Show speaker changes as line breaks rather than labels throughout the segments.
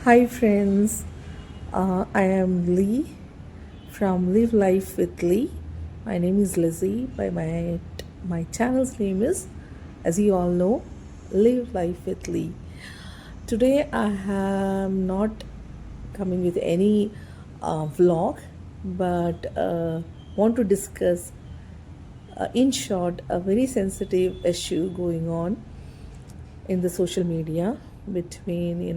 Hi friends, I am Lee from Live Life with Lee. My name is Lizzie. My channel's name is, as you all know, Live Life with Lee. Today I am not coming with any vlog, but want to discuss, in short, a very sensitive issue going on in the social media between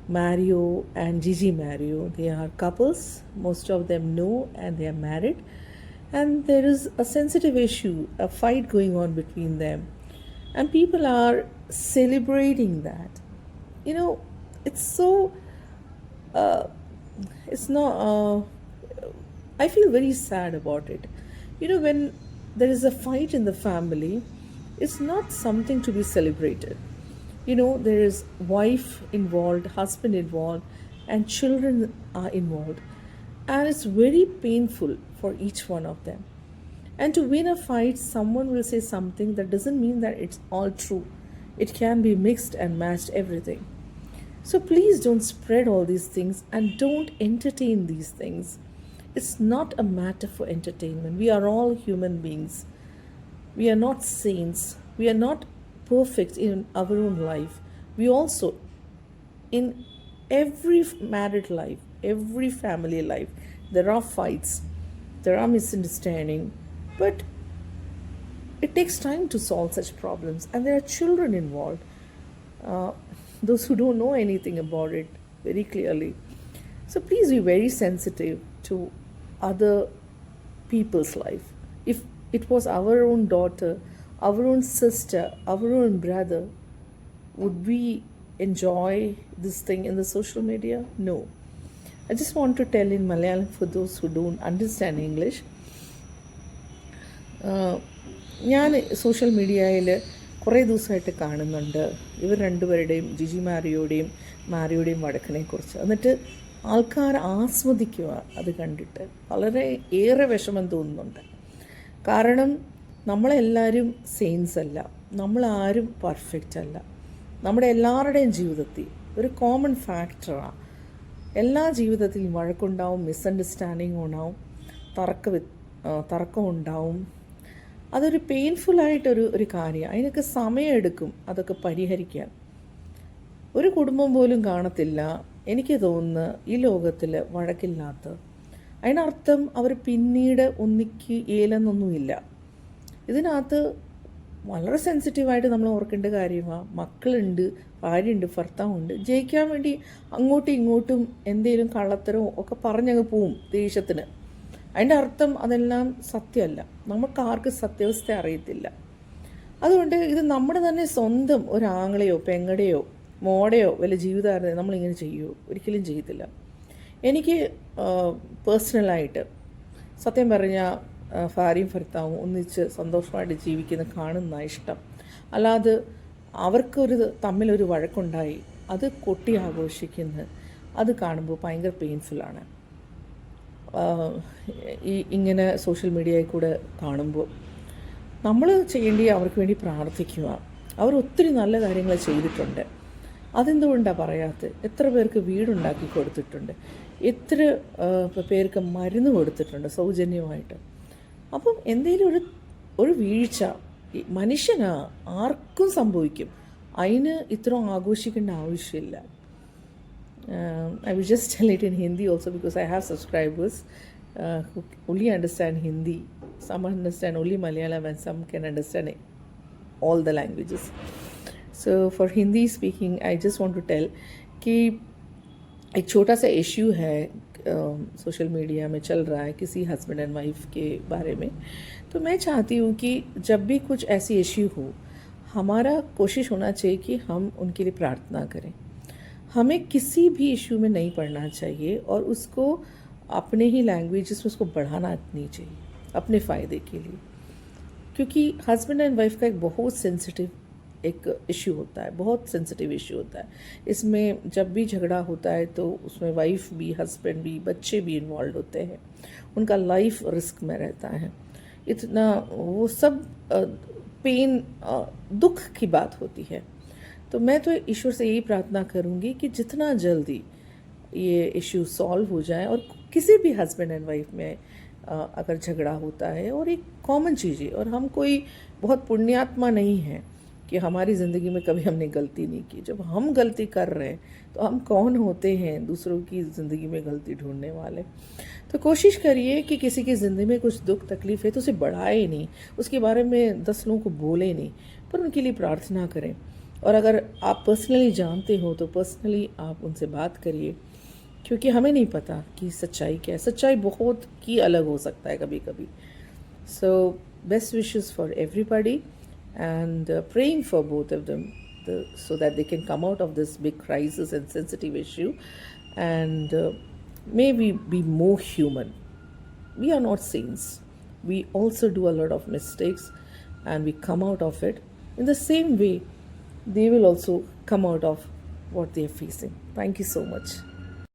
Mario and Gigi Mario. They are couples, most of them know, and they are married. And there is a sensitive issue, a fight going on between them. And people are celebrating that. You know, it's so, it's not, I feel very sad about it. When there is a fight in the family, it's not something to be celebrated. There is wife involved, husband involved, and children are involved, and it's very painful for each one of them. And to win a fight, someone will say something that doesn't mean that it's all true. It can be mixed and matched everything. So please don't spread all these things and don't entertain these things. It's not a matter for entertainment. We are all human beings. We are not saints. We are not perfect in our own life. We also, in every married life, every family life, there are fights, there are misunderstanding, but it takes time to solve such problems, and there are children involved. Uh, those who don't know anything about it very clearly. So please be very sensitive to other people's life. If it was our own daughter, our own sister, our own brother, would we enjoy this thing in the social media? No. I just want to tell in Malayalam for those who don't understand English. ഞാൻ social മീഡിയയിൽ കുറേ ദിവസമായിട്ട് കാണുന്നുണ്ട് ഇവർ രണ്ടുപേരുടെയും ജിജി മാരിയോടെയും വഴക്കിനെക്കുറിച്ച്. എന്നിട്ട് ആൾക്കാർ ആസ്വദിക്കുക അത് കണ്ടിട്ട്. വളരെ ഏറെ വിഷമം തോന്നുന്നുണ്ട്. കാരണം നമ്മളെല്ലാവരും സെയിൻസ് അല്ല, നമ്മളാരും പെർഫെക്റ്റ് അല്ല. നമ്മുടെ എല്ലാവരുടെയും ജീവിതത്തിൽ ഒരു കോമൺ ഫാക്ടറാണ്. എല്ലാ ജീവിതത്തിലും വഴക്കുണ്ടാവും, മിസ്അണ്ടർസ്റ്റാൻഡിങ് ഉണ്ടാവും, തർക്കം ഉണ്ടാവും. അതൊരു പെയിൻഫുള്ളായിട്ടൊരു കാര്യമാണ്. അതിനൊക്കെ സമയമെടുക്കും അതൊക്കെ പരിഹരിക്കാൻ. ഒരു കുടുംബം പോലും കാണത്തില്ല എനിക്ക് തോന്നുന്നു ഈ ലോകത്തിൽ വഴക്കില്ലാത്ത. അതിനർത്ഥം അവർ പിന്നീട് ഒന്നിക്ക് ഏലെന്നൊന്നുമില്ല. ഇതിനകത്ത് വളരെ സെൻസിറ്റീവായിട്ട് നമ്മൾ ഓർക്കേണ്ട കാര്യമാണ്. മക്കളുണ്ട്, ഭാര്യയുണ്ട്, ഭർത്താവുണ്ട്. ജയിക്കാൻ വേണ്ടി അങ്ങോട്ടും ഇങ്ങോട്ടും എന്തെങ്കിലും കള്ളത്തരവും ഒക്കെ പറഞ്ഞങ്ങ് പോവും ദേഷ്യത്തിന്. അതിൻ്റെ അർത്ഥം അതെല്ലാം സത്യമല്ല. നമുക്ക് ആർക്കും സത്യാവസ്ഥ അറിയത്തില്ല. അതുകൊണ്ട് ഇത് നമ്മുടെ തന്നെ സ്വന്തം ഒരാങ്ങളെയോ പെങ്ങടെയോ മോടെയോ വല്ല ജീവിതമായിരുന്നു നമ്മളിങ്ങനെ ചെയ്യുമോ? ഒരിക്കലും ചെയ്യത്തില്ല. എനിക്ക് പേഴ്സണലായിട്ട് സത്യം പറഞ്ഞാൽ ഭാര്യയും ഭർത്താവും ഒന്നിച്ച് സന്തോഷമായിട്ട് ജീവിക്കുന്ന കാണുന്ന ഇഷ്ടം. അല്ലാതെ അവർക്കൊരു തമ്മിലൊരു വഴക്കുണ്ടായി അത് കൊട്ടി ആഘോഷിക്കുന്നത് അത് കാണുമ്പോൾ ഭയങ്കര പെയിൻഫുള്ളാണ്. ഇങ്ങനെ സോഷ്യൽ മീഡിയയിൽ കൂടെ കാണുമ്പോൾ നമ്മൾ ചെയ്യേണ്ടി അവർക്ക് വേണ്ടി പ്രാർത്ഥിക്കുക. അവർ ഒത്തിരി നല്ല കാര്യങ്ങൾ ചെയ്തിട്ടുണ്ട്. അതെന്തുകൊണ്ടാണ് പറയാത്തത്? എത്ര പേർക്ക് വീടുണ്ടാക്കി കൊടുത്തിട്ടുണ്ട്, എത്ര പേർക്ക് മരുന്ന് കൊടുത്തിട്ടുണ്ട് സൗജന്യമായിട്ട്. അപ്പം എന്തെങ്കിലും ഒരു വീഴ്ച മനുഷ്യനാ, ആർക്കും സംഭവിക്കും. അതിന് ഇത്രയും ആഘോഷിക്കേണ്ട ആവശ്യമില്ല. I will just tell it in Hindi also because I have subscribers who only understand Hindi. Some understand only Malayalam and some can understand all the languages. So for Hindi speaking, I just want to tell कि एक छोटा सा issue है social media में चल रहा है किसी हस्बैंड एंड वाइफ के बारे में. तो मैं चाहती हूँ कि जब भी कुछ ऐसी इश्यू हो, हमारा कोशिश होना चाहिए कि हम उनके लिए प्रार्थना करें. हमें किसी भी इश्यू में नहीं पढ़ना चाहिए और उसको अपने ही लैंग्वेजेस में उसको बढ़ाना नहीं चाहिए अपने फ़ायदे के लिए. क्योंकि हस्बैंड एंड वाइफ का एक बहुत सेंसिटिव एक इश्यू होता है, बहुत सेंसिटिव इश्यू होता है. इसमें जब भी झगड़ा होता है तो उसमें वाइफ भी, हस्बैंड भी, बच्चे भी इन्वॉल्व होते हैं. उनका लाइफ रिस्क में रहता है. इतना वो सब पेन, दुख की बात होती है. तो मैं तो ईश्वर से यही प्रार्थना करूँगी कि जितना जल्दी ये इश्यू सॉल्व हो जाए, और किसी भी हस्बैंड एंड वाइफ में अगर झगड़ा होता है, और एक कॉमन चीज़ है, और हम कोई बहुत पुण्यात्मा नहीं हैं कि हमारी ज़िंदगी में कभी हमने गलती नहीं की। जब हम गलती कर रहे हैं तो हम कौन होते हैं दूसरों की ज़िंदगी में गलती ढूंढने वाले। तो कोशिश करिए कि किसी की ज़िंदगी में कुछ दुख तकलीफ़ है तो उसे बढ़ाए नहीं, उसके बारे में 10 लोगों को बोले नहीं, पर उनके लिए प्रार्थना करें। और अगर आप पर्सनली जानते हो तो पर्सनली आप उनसे बात करिए, क्योंकि हमें नहीं पता कि सच्चाई क्या है। सच्चाई बहुत ही अलग हो सकता है कभी कभी। So best wishes for everybody, and praying for both of them, so that they can come out of this big crisis and sensitive issue, and may we be more human. We are not saints. We also do a lot of mistakes, and we come out of it. In the same way, they will also come out of what they are facing. Thank you so much.